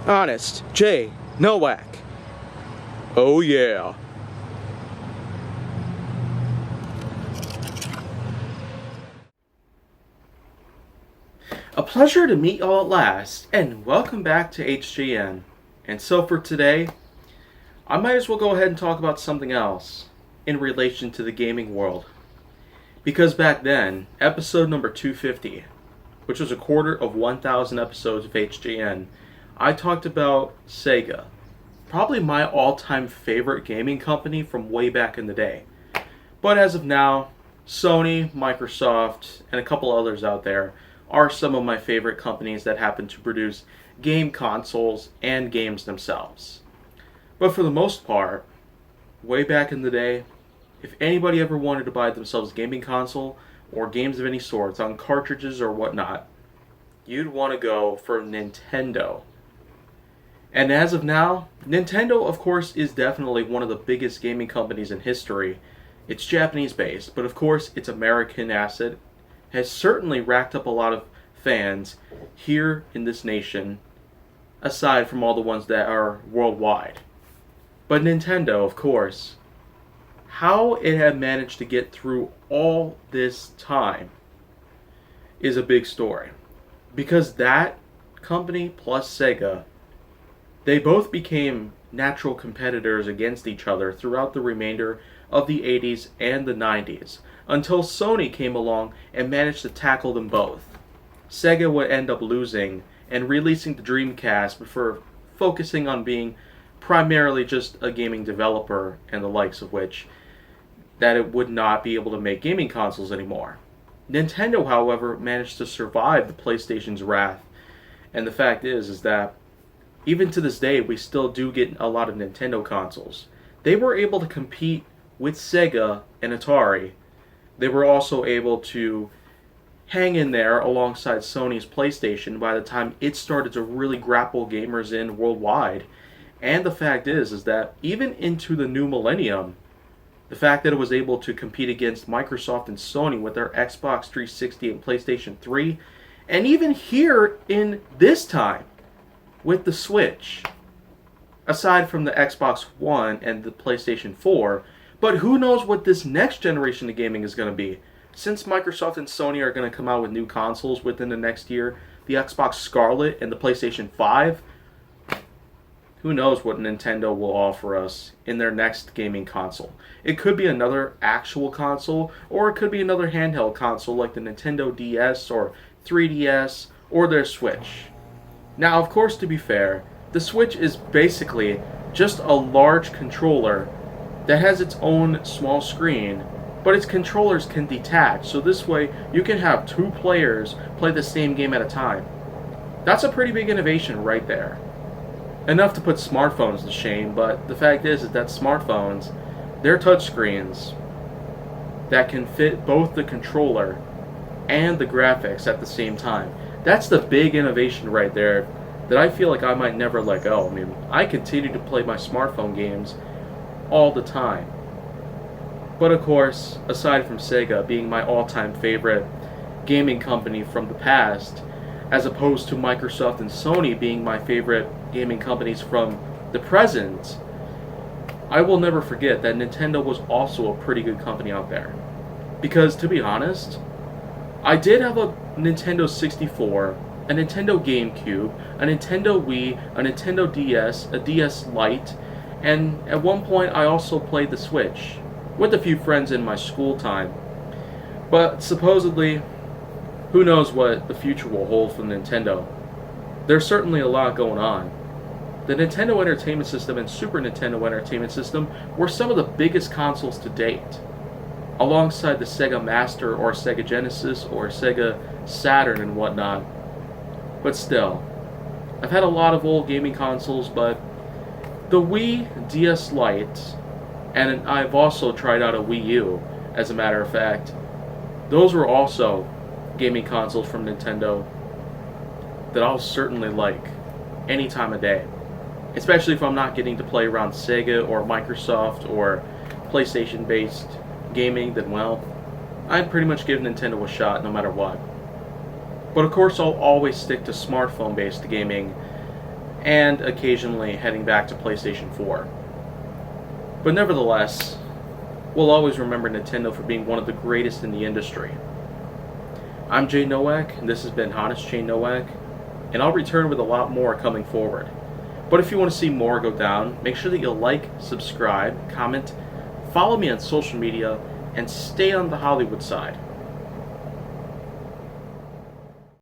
Honest J. Nowak. Oh yeah. A pleasure to meet y'all at last, and welcome back to HGN. And so for today, I might as well go ahead and talk about something else in relation to the gaming world. Because back then, episode number 250, which was a quarter of 1,000 episodes of HGN, I talked about Sega, probably my all-time favorite gaming company from way back in the day. But as of now, Sony, Microsoft, and a couple others out there are some of my favorite companies that happen to produce game consoles and games themselves. But for the most part, way back in the day, if anybody ever wanted to buy themselves a gaming console or games of any sorts on cartridges or whatnot, you'd want to go for Nintendo. And as of now, Nintendo, of course, is definitely one of the biggest gaming companies in history. It's Japanese based, but of course, its American asset has certainly racked up a lot of fans here in this nation, aside from all the ones that are worldwide. But Nintendo, of course, how it had managed to get through all this time is a big story. Because that company plus Sega, they both became natural competitors against each other throughout the remainder of the 80s and the 90s, until Sony came along and managed to tackle them both. Sega would end up losing and releasing the Dreamcast before focusing on being primarily just a gaming developer and the likes of which, that it would not be able to make gaming consoles anymore. Nintendo, however, managed to survive the PlayStation's wrath, and the fact is that even to this day, we still do get a lot of Nintendo consoles. They were able to compete with Sega and Atari. They were also able to hang in there alongside Sony's PlayStation by the time it started to really grapple gamers in worldwide. And the fact is that even into the new millennium, the fact that it was able to compete against Microsoft and Sony with their Xbox 360 and PlayStation 3, and even here in this time, with the Switch, aside from the Xbox One and the PlayStation 4, but who knows what this next generation of gaming is going to be. Since Microsoft and Sony are going to come out with new consoles within the next year, the Xbox Scarlet and the PlayStation 5, who knows what Nintendo will offer us in their next gaming console. It could be another actual console, or it could be another handheld console like the Nintendo DS or 3DS or their Switch. Now, of course, to be fair, the Switch is basically just a large controller that has its own small screen, but its controllers can detach, so this way you can have two players play the same game at a time. That's a pretty big innovation right there. Enough to put smartphones to shame, but the fact is that smartphones, they're touchscreens that can fit both the controller and the graphics at the same time. That's the big innovation right there that I feel like I might never let go. I mean, I continue to play my smartphone games all the time. But of course, aside from Sega being my all-time favorite gaming company from the past, as opposed to Microsoft and Sony being my favorite gaming companies from the present, I will never forget that Nintendo was also a pretty good company out there. Because to be honest, I did have a Nintendo 64, a Nintendo GameCube, a Nintendo Wii, a Nintendo DS, a DS Lite, and at one point I also played the Switch with a few friends in my school time. But supposedly, who knows what the future will hold for Nintendo. There's certainly a lot going on. The Nintendo Entertainment System and Super Nintendo Entertainment System were some of the biggest consoles to date, alongside the Sega Master or Sega Genesis or Sega Saturn and whatnot. But still, I've had a lot of old gaming consoles, but the Wii, DS Lite, and I've also tried out a Wii U, as a matter of fact. Those were also gaming consoles from Nintendo that I'll certainly like any time of day. Especially if I'm not getting to play around Sega or Microsoft or PlayStation based gaming, then well, I'd pretty much give Nintendo a shot no matter what. But of course I'll always stick to smartphone based gaming and occasionally heading back to PlayStation 4. But nevertheless, we'll always remember Nintendo for being one of the greatest in the industry. I'm Jay Nowak, and this has been Honest Jay Nowak, and I'll return with a lot more coming forward. But if you want to see more go down, make sure that you like, subscribe, comment, follow me on social media, and stay on the Hollywood side.